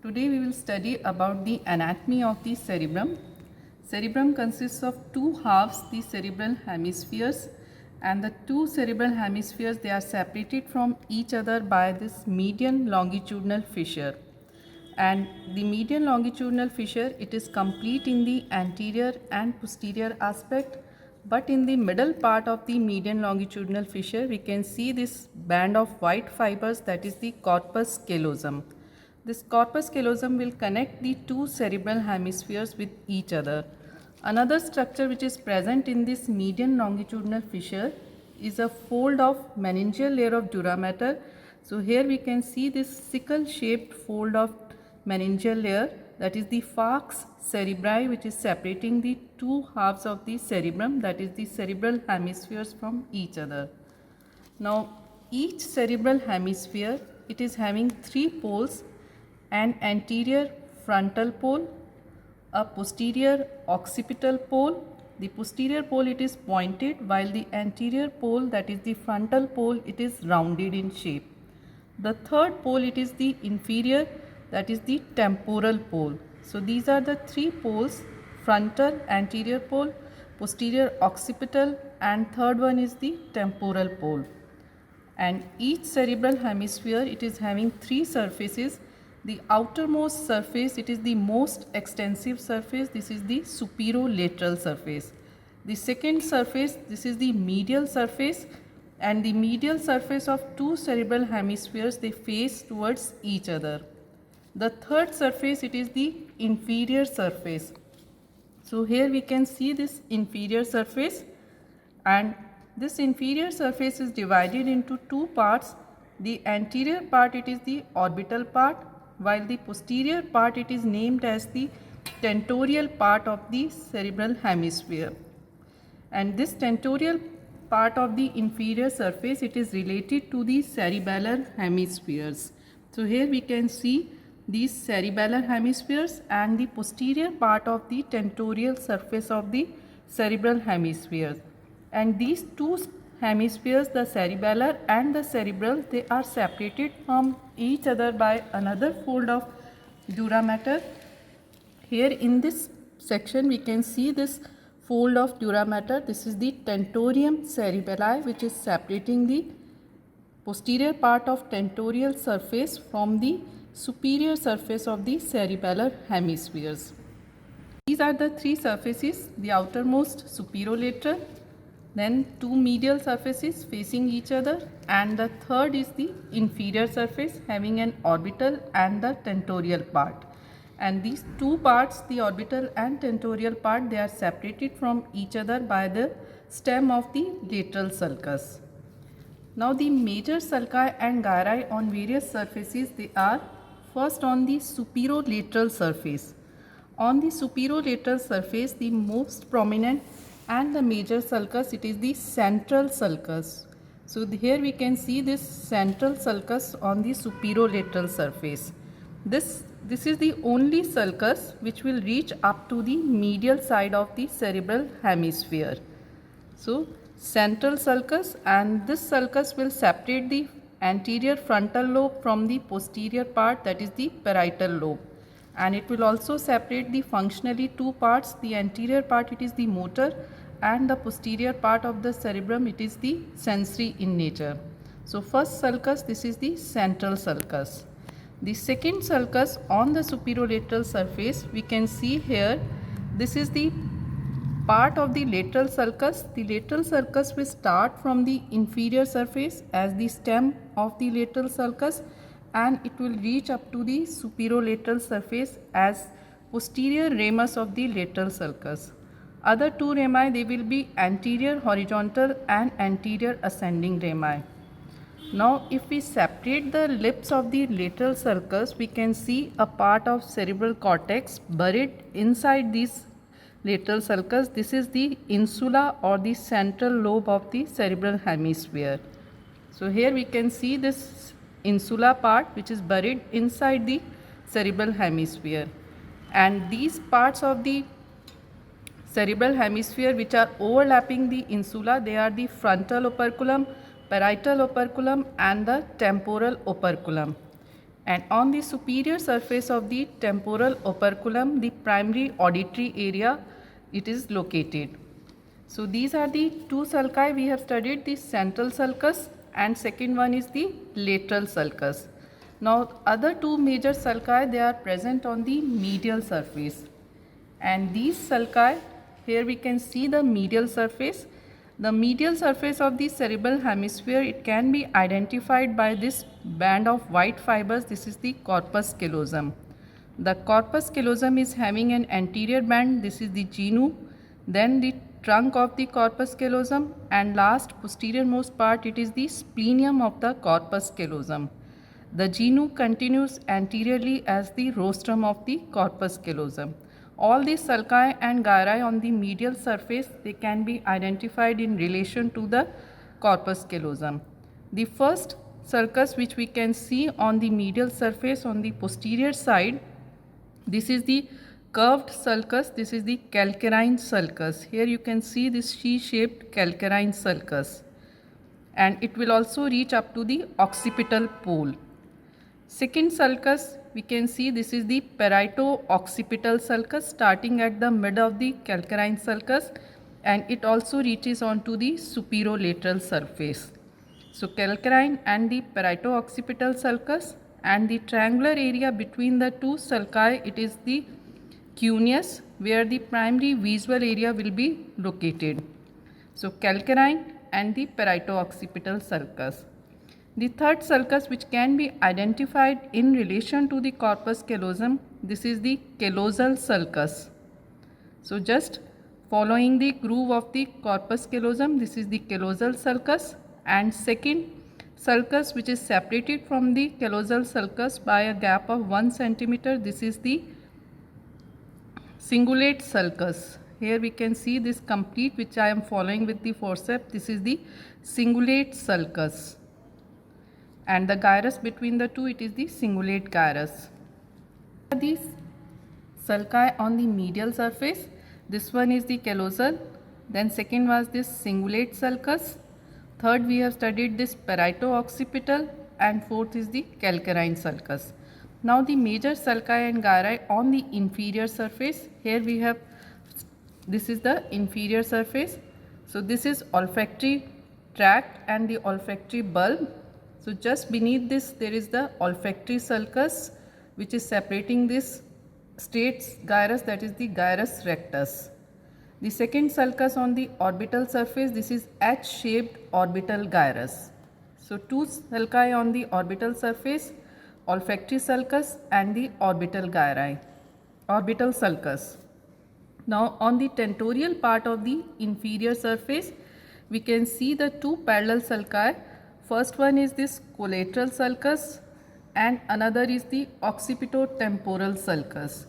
Today we will study about the anatomy of the cerebrum. Cerebrum consists of two halves, the cerebral hemispheres, and the two cerebral hemispheres, they are separated from each other by this median longitudinal fissure. And the median longitudinal fissure, it is complete in the anterior and posterior aspect, but in the middle part of the median longitudinal fissure we can see this band of white fibers, that is the corpus callosum. This corpus callosum will connect the two cerebral hemispheres with each other. Another structure which is present in this median longitudinal fissure is a fold of meningeal layer of dura mater. So here we can see this sickle shaped fold of meningeal layer, that is the falx cerebri, which is separating the two halves of the cerebrum, that is the cerebral hemispheres, from each other. Now each cerebral hemisphere, it is having three poles: an anterior frontal pole, a posterior occipital pole. The posterior pole, it is pointed, while the anterior pole, that is the frontal pole, it is rounded in shape. The third pole, it is the inferior, that is the temporal pole. So these are the three poles: frontal, anterior pole, posterior occipital, and third one is the temporal pole. And each cerebral hemisphere, it is having three surfaces. The outermost surface, it is the most extensive surface. This is the superolateral surface. The second surface, this is the medial surface, and the medial surface of two cerebral hemispheres, they face towards each other. The third surface, it is the inferior surface. So here we can see this inferior surface, and this inferior surface is divided into two parts. The anterior part, it is the orbital part, while the posterior part, it is named as the tentorial part of the cerebral hemisphere. And this tentorial part of the inferior surface, it is related to the cerebellar hemispheres. So here we can see these cerebellar hemispheres and the posterior part of the tentorial surface of the cerebral hemispheres. And these two hemispheres, the cerebellar and the cerebral, they are separated from each other by another fold of dura mater. Here in this section we can see this fold of dura mater. This is the tentorium cerebelli, which is separating the posterior part of tentorial surface from the superior surface of the cerebellar hemispheres. These are the three surfaces: the outermost superolateral, then two medial surfaces facing each other, and the third is the inferior surface having an orbital and the tentorial part. And these two parts, the orbital and tentorial part, they are separated from each other by the stem of the lateral sulcus. Now the major sulci and gyri on various surfaces, they are first on the superolateral surface. On the superolateral surface, the most prominent and the major sulcus, it is the central sulcus. So here we can see this central sulcus on the superolateral surface. This is the only sulcus which will reach up to the medial side of the cerebral hemisphere. So central sulcus, and this sulcus will separate the anterior frontal lobe from the posterior part, that is the parietal lobe. And it will also separate the functionally two parts. The anterior part, it is the motor, and the posterior part of the cerebrum, it is the sensory in nature. So first sulcus, this is the central sulcus. The second sulcus on the superolateral surface, we can see here, this is the part of the lateral sulcus. The lateral sulcus will start from the inferior surface as the stem of the lateral sulcus, and it will reach up to the superolateral surface as posterior ramus of the lateral sulcus. Other two rami, they will be anterior horizontal and anterior ascending rami. Now if we separate the lips of the lateral sulcus, we can see a part of cerebral cortex buried inside this lateral sulcus. This is the insula or the central lobe of the cerebral hemisphere. So here we can see this insula part which is buried inside the cerebral hemisphere, and these parts of the cerebral hemisphere which are overlapping the insula, they are the frontal operculum, parietal operculum, and the temporal operculum. And on the superior surface of the temporal operculum, the primary auditory area, it is located. So these are the two sulci we have studied, the central sulcus and second one is the lateral sulcus. Now other two major sulci, they are present on the medial surface. And these sulci, here we can see the medial surface. The medial surface of the cerebral hemisphere, it can be identified by this band of white fibers. This is the corpus callosum. The corpus callosum is having an anterior band. This is the genu. Then the trunk of the corpus callosum, and last posterior most part, it is the splenium of the corpus callosum. The genu continues anteriorly as the rostrum of the corpus callosum. All these sulci and gyri on the medial surface, they can be identified in relation to the corpus callosum. The first sulcus which we can see on the medial surface on the posterior side, this is the curved sulcus, this is the calcarine sulcus. Here you can see this C-shaped calcarine sulcus, and it will also reach up to the occipital pole. Second sulcus, we can see this is the parieto-occipital sulcus starting at the mid of the calcarine sulcus, and it also reaches on to the superolateral surface. So calcarine and the parieto-occipital sulcus, and the triangular area between the two sulci, it is the cuneus, where the primary visual area will be located. So calcarine and the parieto-occipital sulcus. The third sulcus which can be identified in relation to the corpus callosum, this is the callosal sulcus. So just following the groove of the corpus callosum, this is the callosal sulcus, and second sulcus which is separated from the callosal sulcus by a gap of 1 centimeter, this is the cingulate sulcus. Here we can see this complete, which I am following with the forceps, this is the cingulate sulcus. And the gyrus between the two, it is the cingulate gyrus. These sulci on the medial surface, this one is the callosal, then second was this cingulate sulcus, third we have studied this parieto-occipital, and fourth is the calcarine sulcus. Now the major sulci and gyri on the inferior surface, here we have, this is the inferior surface. So this is olfactory tract and the olfactory bulb. So just beneath this there is the olfactory sulcus which is separating this straight gyrus, that is the gyrus rectus. The second sulcus on the orbital surface, this is H-shaped orbital gyrus. So two sulci on the orbital surface, olfactory sulcus and the orbital sulcus. Now on the tentorial part of the inferior surface, we can see the two parallel sulci. First one is this collateral sulcus and another is the occipitotemporal sulcus.